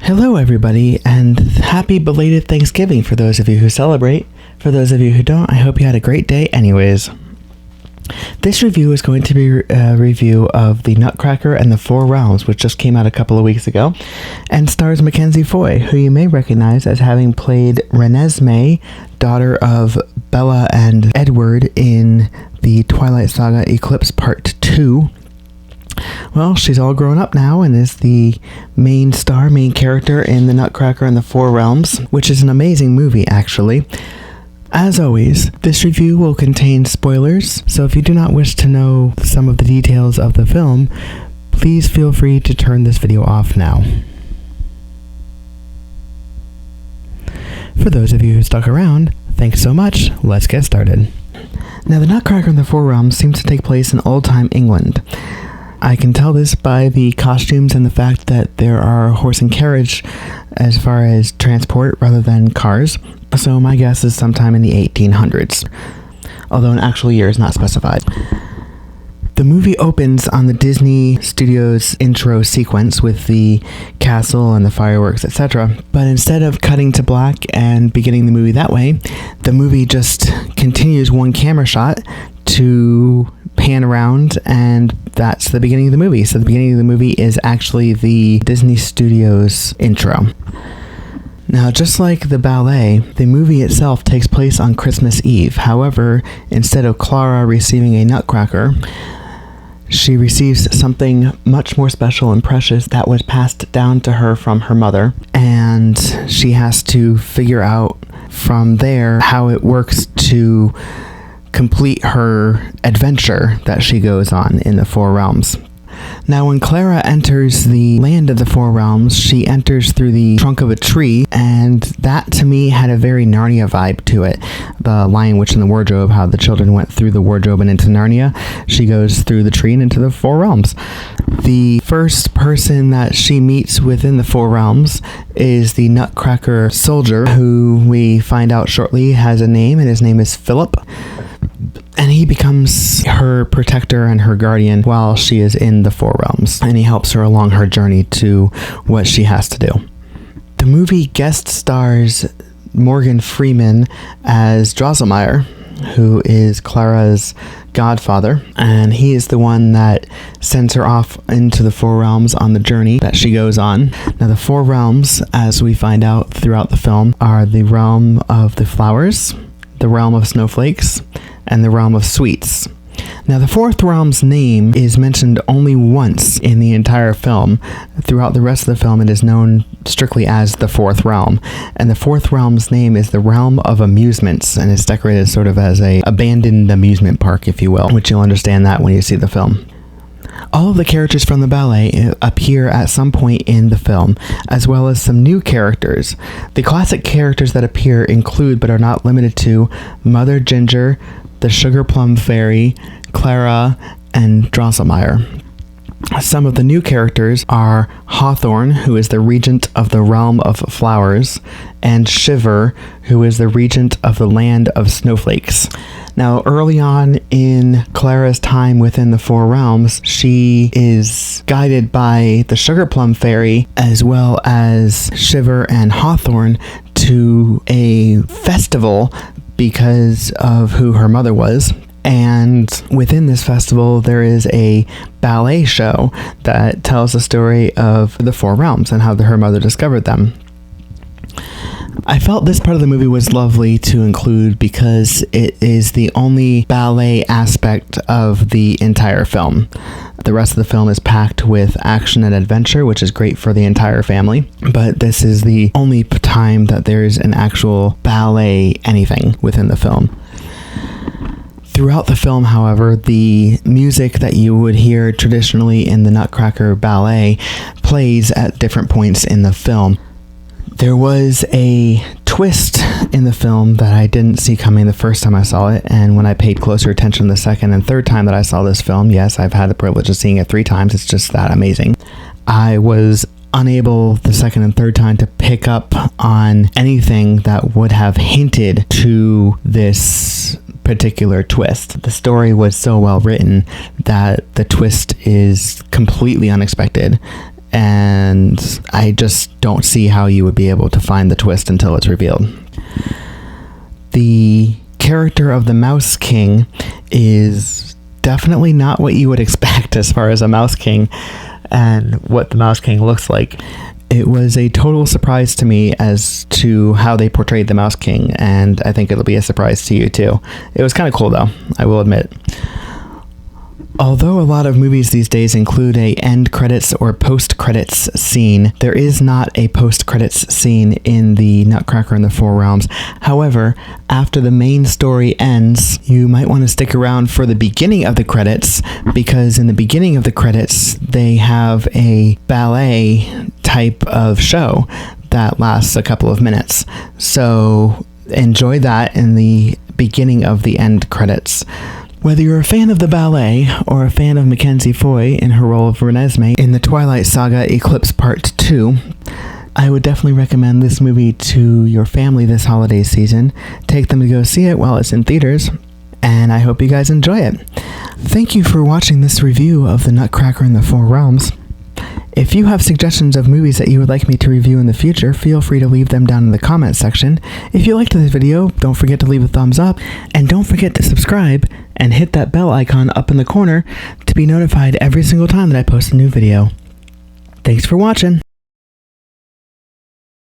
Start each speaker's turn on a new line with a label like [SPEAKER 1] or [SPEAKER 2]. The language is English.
[SPEAKER 1] Hello everybody, and happy belated Thanksgiving for those of you who celebrate. For those of you who don't, I hope you had a great day anyways. This review is going to be a review of The Nutcracker and the Four Realms, which just came out a couple of weeks ago, and stars Mackenzie Foy, who you may recognize as having played Renesmee, daughter of Bella and Edward in the Twilight Saga Eclipse Part 2. Well, she's all grown up now and is the main character in The Nutcracker and the Four Realms, which is an amazing movie, actually. As always, this review will contain spoilers, so if you do not wish to know some of the details of the film, please feel free to turn this video off now. For those of you who stuck around, thanks so much. Let's get started. Now, The Nutcracker and the Four Realms seems to take place in old-time England. I can tell this by the costumes and the fact that there are horse and carriage as far as transport rather than cars, so my guess is sometime in the 1800s, although an actual year is not specified. The movie opens on the Disney Studios intro sequence with the castle and the fireworks, etc. But instead of cutting to black and beginning the movie that way, the movie just continues one camera shot to pan around, and that's the beginning of the movie. So the beginning of the movie is actually the Disney Studios intro. Now, just like the ballet, the movie itself takes place on Christmas Eve. However, instead of Clara receiving a nutcracker, she receives something much more special and precious that was passed down to her from her mother, and she has to figure out from there how it works to complete her adventure that she goes on in the Four Realms. Now, when Clara enters the land of the Four Realms, she enters through the trunk of a tree, and that to me had a very Narnia vibe to it. The Lion, Witch, and the Wardrobe, how the children went through the wardrobe and into Narnia, she goes through the tree and into the Four Realms. The first person that she meets within the Four Realms is the Nutcracker soldier, who we find out shortly has a name, and his name is Philip. And he becomes her protector and her guardian while she is in the Four Realms, and he helps her along her journey to what she has to do. The movie guest stars Morgan Freeman as Drosselmeyer, who is Clara'S Godfather, and he is the one that sends her off into the Four Realms on the journey that she goes on. Now, the Four Realms, as we find out throughout the film, are the realm of the flowers, the realm of snowflakes, and the realm of sweets. Now, the fourth realm's name is mentioned only once in the entire film. Throughout the rest of the film, it is known strictly as the fourth realm. And the fourth realm's name is the realm of amusements, and it's decorated sort of as a abandoned amusement park, if you will, which you'll understand that when you see the film. All of the characters from the ballet appear at some point in the film, as well as some new characters. The classic characters that appear include, but are not limited to, Mother Ginger, the Sugar Plum Fairy, Clara, and Drosselmeyer. Some of the new characters are Hawthorne, who is the regent of the realm of flowers, and Shiver, who is the regent of the land of snowflakes. Now, early on in Clara's time within the Four Realms, she is guided by the Sugar Plum Fairy, as well as Shiver and Hawthorne, to a festival because of who her mother was. And within this festival, there is a ballet show that tells the story of the Four Realms and how her mother discovered them. I felt this part of the movie was lovely to include because it is the only ballet aspect of the entire film. The rest of the film is packed with action and adventure, which is great for the entire family. But this is the only time that there's an actual ballet anything within the film. Throughout the film, however, the music that you would hear traditionally in the Nutcracker ballet plays at different points in the film. There was a twist in the film that I didn't see coming the first time I saw it, and when I paid closer attention the second and third time that I saw this film, yes, I've had the privilege of seeing it 3 times, it's just that amazing. I was unable the second and third time to pick up on anything that would have hinted to this particular twist. The story was so well written that the twist is completely unexpected and I just don't see how you would be able to find the twist until it's revealed. The character of the Mouse King is definitely not what you would expect as far as a Mouse King and what the Mouse King looks like. It was a total surprise to me as to how they portrayed the Mouse King, and I think it'll be a surprise to you too. It was kind of cool though, I will admit. Although a lot of movies these days include a end credits or post credits scene, there is not a post credits scene in the Nutcracker in the Four Realms. However, after the main story ends, you might want to stick around for the beginning of the credits, because in the beginning of the credits, they have a ballet type of show that lasts a couple of minutes. So enjoy that in the beginning of the end credits. Whether you're a fan of the ballet or a fan of Mackenzie Foy in her role of Renesmee in the Twilight Saga Eclipse Part 2, I would definitely recommend this movie to your family this holiday season. Take them to go see it while it's in theaters, and I hope you guys enjoy it. Thank you for watching this review of The Nutcracker in the Four Realms. If you have suggestions of movies that you would like me to review in the future, feel free to leave them down in the comments section. If you liked this video, don't forget to leave a thumbs up, and don't forget to subscribe and hit that bell icon up in the corner to be notified every single time that I post a new video. Thanks for watching!